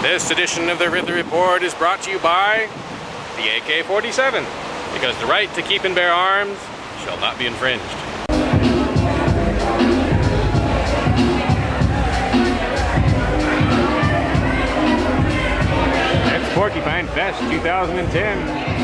This edition of the Ridley Report is brought to you by the AK-47, because the right to keep and bear arms shall not be infringed. It's Porcupine Fest 2010.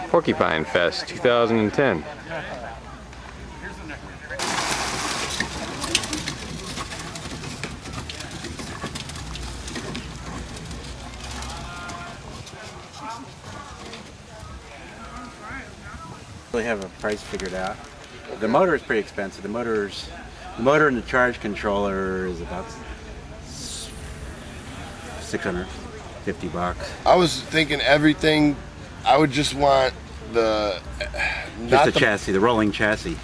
Porcupine Fest 2010. Really have a price figured out. The motor is pretty expensive. The motor and the charge controller is about $650. I was thinking everything. I would just want the chassis, the rolling chassis.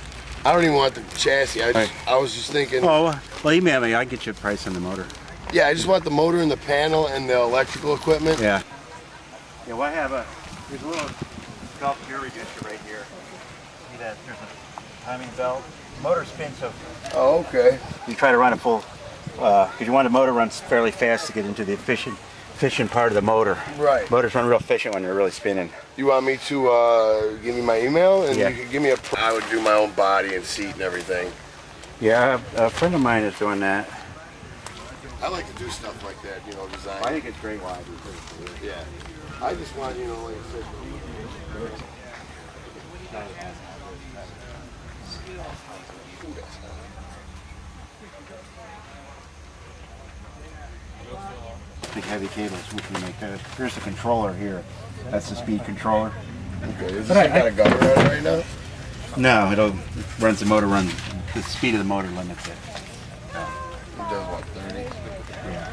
I don't even want the chassis. I was just thinking. Oh, well, email me. I'll get you a price on the motor. Yeah, I just want the motor and the panel and the electrical equipment. Yeah. Yeah, well, I have there's a little golf gear reducer right here. See that? There's a timing belt. The motor spins so. Oh, okay. You try to run a full, because you want the motor runs fairly fast to get into the efficient part of the motor. Right. Motors run real efficient when they're really spinning. You want me to give me my email and yeah. You can give me I would do my own body and seat and everything. Yeah, a friend of mine is doing that. I like to do stuff like that, you know, design. I think it's great why I do it. Yeah. I just want, you know, like I said. Big heavy cables, we can make that. Here's the controller here. That's the speed controller. Okay, is this got a gun on it right now? No, it runs the motor run. The speed of the motor limits it. It does what, 30? Yeah.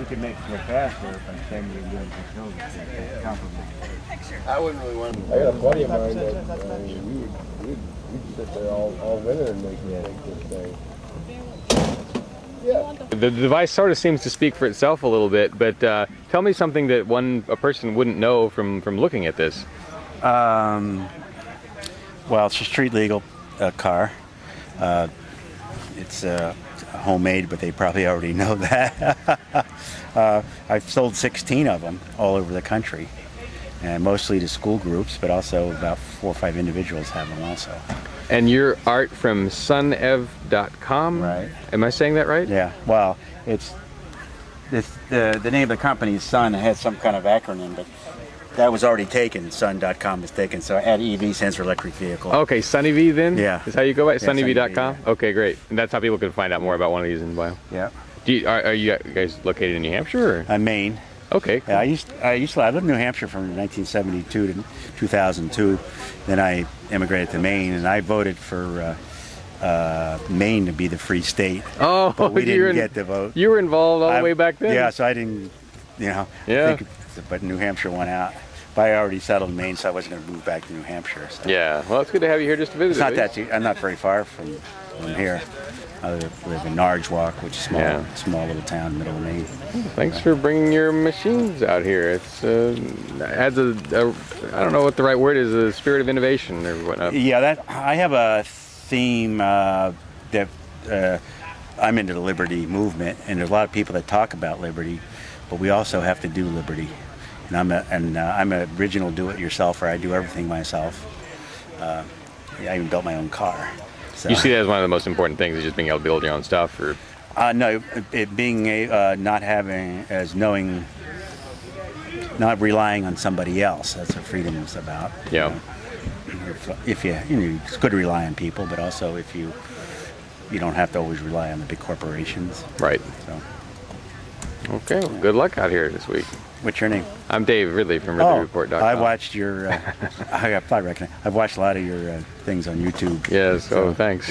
could make it go faster by sending you doing the compromise. I wouldn't really want to. I got a buddy of mine that we'd sit there all winter and make this thing. Yeah. The device sort of seems to speak for itself a little bit, but tell me something that a person wouldn't know from looking at this. Well, it's a street legal car. It's homemade, but they probably already know that. I've sold 16 of them all over the country, and mostly to school groups, but also about 4 or 5 individuals have them also. And your art from sunev.com? Right. Am I saying that right? Yeah. Well, it's the name of the company is Sun. It has some kind of acronym, but that was already taken. Sun.com was taken. So I add EV stands for electric vehicle. Okay, SunnyV then? Yeah. Is how you go by it? Yeah, SunnyV.com? SunnyV, yeah. Okay, great. And that's how people can find out more about one of these and buy them. Yeah. Are you guys located in New Hampshire? Or? Maine. Okay. Cool. Yeah, I lived in New Hampshire from 1972 to 2002. Then I immigrated to Maine, and I voted for Maine to be the free state. Oh, but we didn't get the vote. You were involved all the way back then? Yeah, so I didn't, Yeah. but New Hampshire won out. But I already settled in Maine, so I wasn't going to move back to New Hampshire. So. Yeah, well, it's good to have you here just to visit. It's not that I'm not very far from here. I live in Nargewauk, which is a small little town in the middle of Maine. Thanks for bringing your machines out here. It's adds a I don't know what the right word is, a spirit of innovation or whatnot. Yeah, I have a theme that I'm into the liberty movement, and there's a lot of people that talk about liberty, but we also have to do liberty. And I'm an original do-it-yourselfer. I do everything myself. I even built my own car. So. You see that as one of the most important things, is just being able to build your own stuff, or? No, not relying on somebody else. That's what freedom is about. Yeah. If it's good to rely on people, but also if you don't have to always rely on the big corporations. Right. So. Okay. Well, good luck out here this week. What's your name? I'm Dave Ridley from RidleyReport.com. I watched your. I've watched a lot of your things on YouTube. Yes. So. Oh, thanks.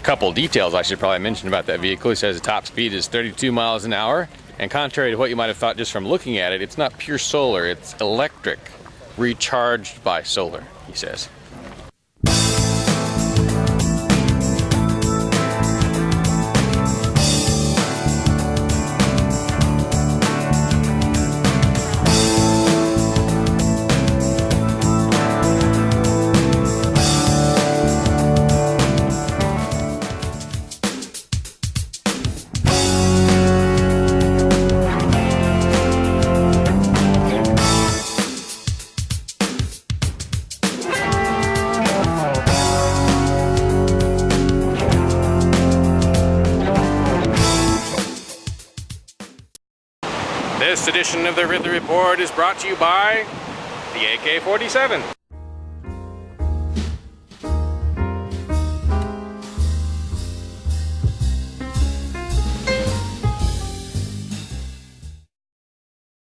Couple details I should probably mention about that vehicle. It says the top speed is 32 miles an hour, and contrary to what you might have thought just from looking at it, it's not pure solar. It's electric, recharged by solar, he says. This edition of the Ridley Report is brought to you by the AK-47.